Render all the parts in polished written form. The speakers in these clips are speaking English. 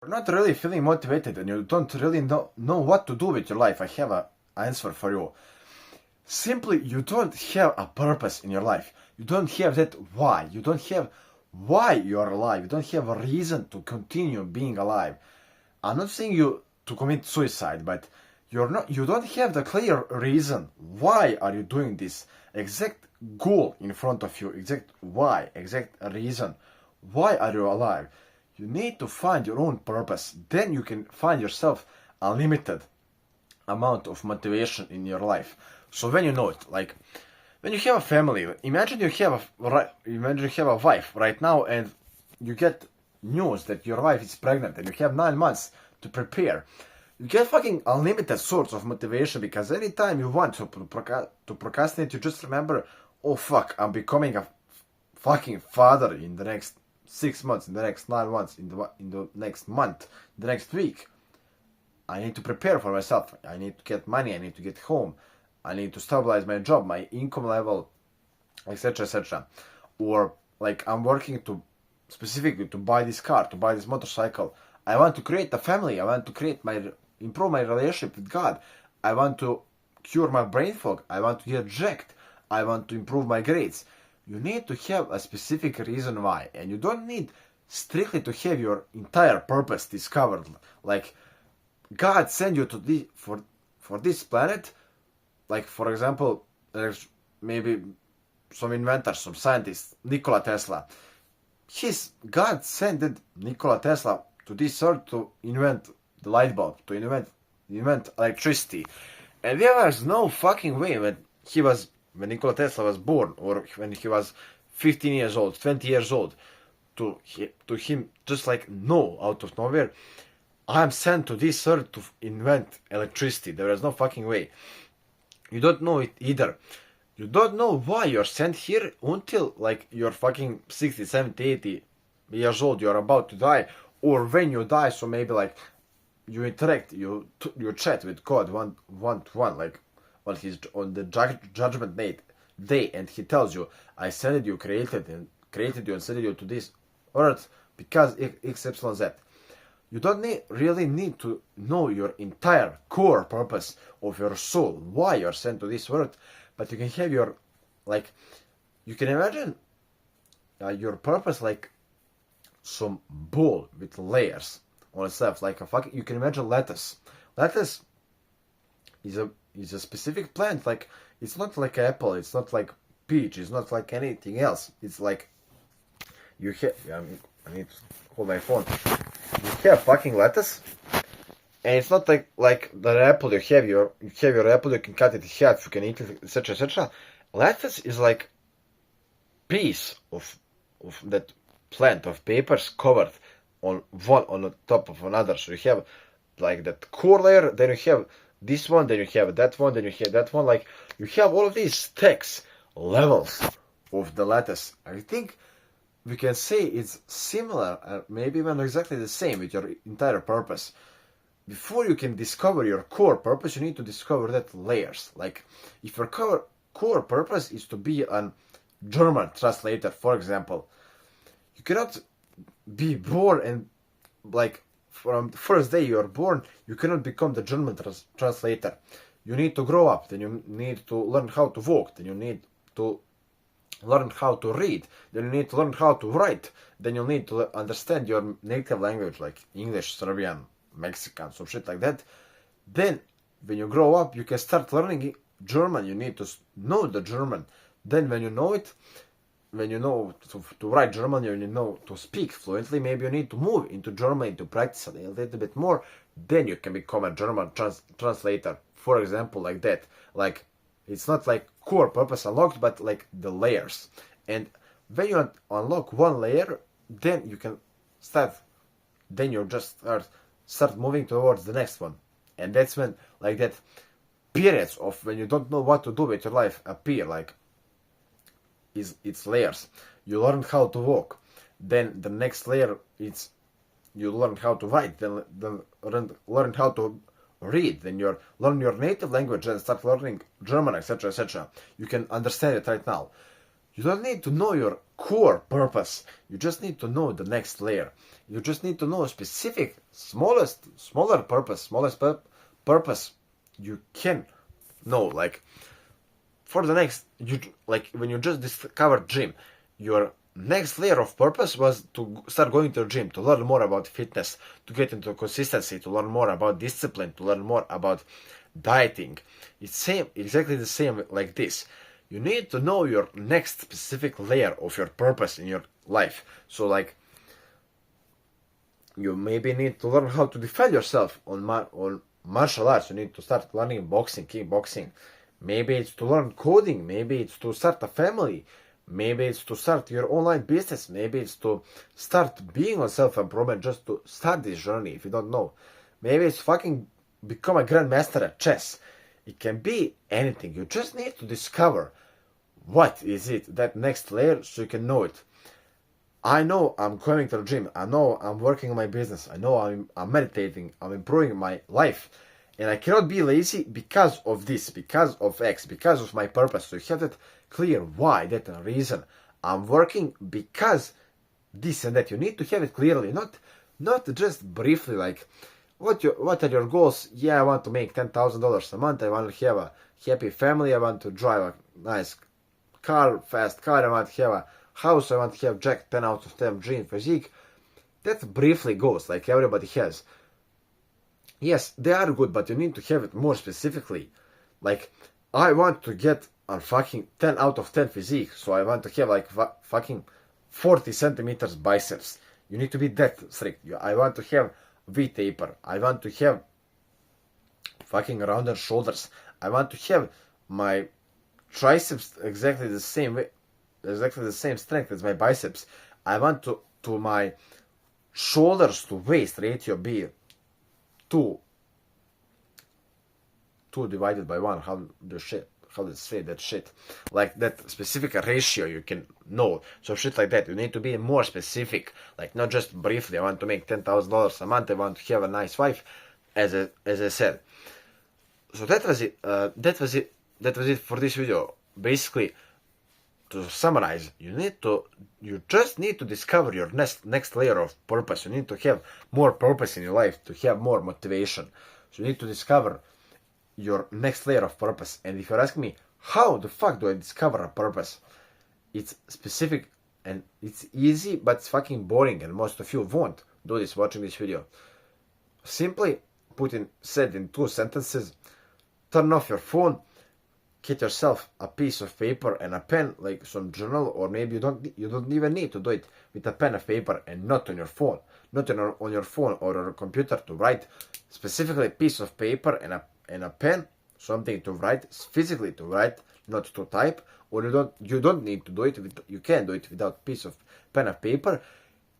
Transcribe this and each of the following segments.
You're not really feeling motivated and you don't really know what to do with your life, I have an answer for you. Simply, you don't have a purpose in your life. You don't have that why. You don't have why you're alive. You don't have a reason to continue being alive. I'm not saying you to commit suicide, but you don't have the clear reason why are you doing this. Exact goal in front of you, exact why, exact reason. Why are you alive? You need to find your own purpose. Then you can find yourself unlimited amount of motivation in your life. So when you know it, like when you have a family, imagine you have a wife right now, and you get news that your wife is pregnant, and you have 9 months to prepare. You get fucking unlimited sorts of motivation because anytime you want to procrastinate, you just remember, oh fuck, I'm becoming a fucking father in the next 6 months, in the next 9 months, in the next month, the next week. I need to prepare for myself. I need to get money. I need to get home. I need to stabilize my job, my income level, etc., etc. Or like I'm working to specifically to buy this car, to buy this motorcycle. I want to create a family. I want to improve my relationship with God. I want to cure my brain fog. I want to get jacked. I want to improve my grades. You need to have a specific reason why, and you don't need strictly to have your entire purpose discovered. Like God sent you to for this planet. Like for example, there's maybe some inventor, some scientist, Nikola Tesla. God sent Nikola Tesla to this earth to invent the light bulb, to invent electricity. And there was no fucking way when Nikola Tesla was born, or when he was 15 years old, 20 years old, to him just like no, out of nowhere, I am sent to this earth to invent electricity. There is no fucking way. You don't know it either. You don't know why you're sent here until like you're fucking 60, 70, 80 years old, you're about to die, or when you die, so maybe like you interact, you chat with God one to one, like on the judgment day, and he tells you, I sent you, created you and sent you to this earth because X, Y, Z. You don't really need to know your entire core purpose of your soul, why you're sent to this world, but you can have you can imagine your purpose like some ball with layers on itself, like you can imagine lettuce. Lettuce is a specific plant, like it's not like apple, it's not like peach, it's not like anything else. It's like you have, I need to hold my phone. You have fucking lettuce, and it's not like the apple. You have your apple. You can cut it in half. You can eat it, etc., etc. Lettuce is like piece of that plant of papers covered on the top of another. So you have like that core layer. Then you have this one. Then you have that one. Then you have that one. Like you have all of these stacks, levels of the lettuce. I think we can say it's similar, maybe even exactly the same with your entire purpose. Before you can discover your core purpose, you need to discover that layers. Like, if your core purpose is to be a German translator, for example, you cannot be born and, like, from the first day you are born, you cannot become the German translator. You need to grow up, then you need to learn how to walk, then you need to learn how to read, then you need to learn how to write, then you need to understand your native language like English, Serbian, Mexican, some shit like that. Then when you grow up, you can start learning German. You need to know the German. Then when you know it, when you know to write German, you know to speak fluently, maybe you need to move into Germany to practice a little bit more. Then you can become a German translator, for example, like that. Like, it's not like core purpose unlocked, but like the layers. And when you unlock one layer, then you can then you just start moving towards the next one. And that's when like that periods of when you don't know what to do with your life appear, like it's layers. You learn how to walk. Then the next layer is you learn how to write. Then learn how to read. Then you learn your native language and start learning German, etc., etc. You can understand it right now. You don't need to know your core purpose. You just need to know the next layer. You just need to know a specific, smaller purpose, purpose you can know. Like, for the next, like when you just discovered gym, your next layer of purpose was to start going to the gym, to learn more about fitness, to get into consistency, to learn more about discipline, to learn more about dieting. It's exactly the same like this. You need to know your next specific layer of your purpose in your life. So like, you maybe need to learn how to defend yourself on martial arts. You need to start learning boxing, kickboxing. Maybe it's to learn coding. Maybe it's to start a family. Maybe it's to start your online business. Maybe it's to start being on self-improvement, just to start this journey if you don't know. Maybe it's fucking become a grandmaster at chess. It can be anything. You just need to discover what is it, that next layer, so you can know it. I know I'm going to the gym. I know I'm working on my business. I know I'm meditating. I'm improving my life. And I cannot be lazy because of this, because of X, because of my purpose. So you have that clear why, that reason. I'm working because this and that. You need to have it clearly, not just briefly like, what are your goals? Yeah, I want to make $10,000 a month. I want to have a happy family. I want to drive a nice car, fast car. I want to have a house. I want to have Jack 10 out of 10 dream physique. That briefly goes, like everybody has. Yes, they are good, but you need to have it more specifically. Like, I want to get a fucking 10 out of 10 physique, so I want to have like fucking 40 centimeters biceps. You need to be that strict. I want to have V-taper. I want to have fucking rounded shoulders. I want to have my triceps exactly the same way, exactly the same strength as my biceps. I want to my shoulders to waist ratio be 2 divided by 1. How to say that shit? Like that specific ratio you can know. So shit like that. You need to be more specific. Like not just briefly, I want to make $10,000 a month. I want to have a nice wife, as I said. So that was it. That was it for this video. Basically, to summarize, you just need to discover your next layer of purpose. You need to have more purpose in your life, to have more motivation. So you need to discover your next layer of purpose. And if you're asking me, how the fuck do I discover a purpose? It's specific and it's easy, but it's fucking boring, and most of you won't do this watching this video. Simply said in 2 sentences, turn off your phone, get yourself a piece of paper and a pen, like some journal, or maybe you don't even need to do it with a pen and paper and not on your phone, on your phone or your computer to write. Specifically a piece of paper and a pen, something to write, physically to write, not to type. Or you don't need to do it. You can do it without piece of pen and paper.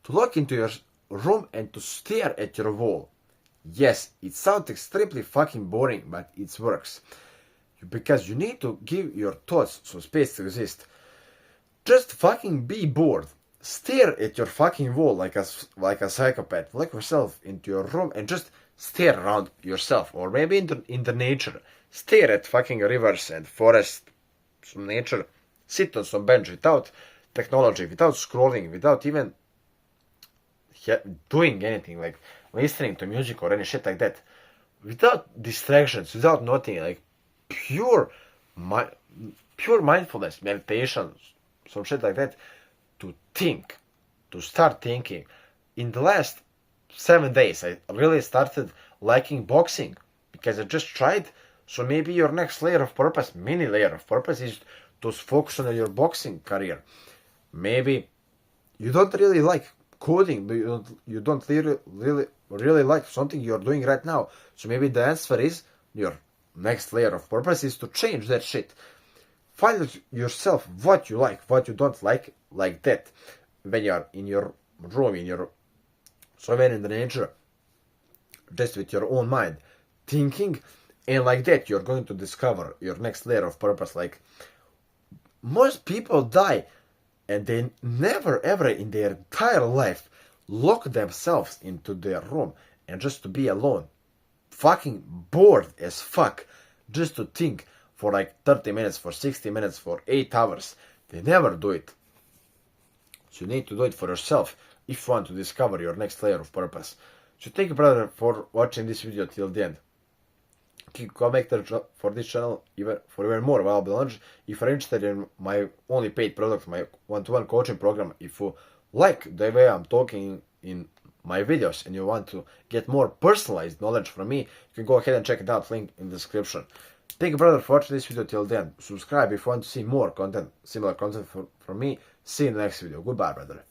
To look into your room and to stare at your wall. Yes, it sounds extremely fucking boring, but it works. Because you need to give your thoughts some space to exist. Just fucking be bored. Stare at your fucking wall like a psychopath. Lock yourself into your room and just stare around yourself, or maybe in the nature. Stare at fucking rivers and forests, some nature. Sit on some bench without technology, without scrolling, without even doing anything, like listening to music or any shit like that. Without distractions, without nothing, like pure mindfulness, meditation, some shit like that. To think, to start thinking. In the last 7 days, I really started liking boxing because I just tried. So maybe your next layer of purpose, mini layer of purpose, is to focus on your boxing career. Maybe you don't really like coding, but you don't really like something you're doing right now. So maybe the answer is your next layer of purpose is to change that shit. Find yourself what you like, what you don't like that. When you're in your room, somewhere in the nature, just with your own mind, thinking, and like that, you're going to discover your next layer of purpose. Like, most people die, and they never ever in their entire life lock themselves into their room and just to be alone. Fucking bored as fuck. Just to think for like 30 minutes, for 60 minutes, for 8 hours. They never do it. So you need to do it for yourself if you want to discover your next layer of purpose. So thank you, brother, for watching this video till the end. Click connector for this channel for even more valuable knowledge. If you're interested in my only paid product, my one-to-one coaching program, if you like the way I'm talking in my videos and you want to get more personalized knowledge from me, you can go ahead and check it out, link in the description. Thank you, brother, for watching this video till the end. Subscribe if you want to see more content, similar content from me. See you in the next video. Goodbye, brother.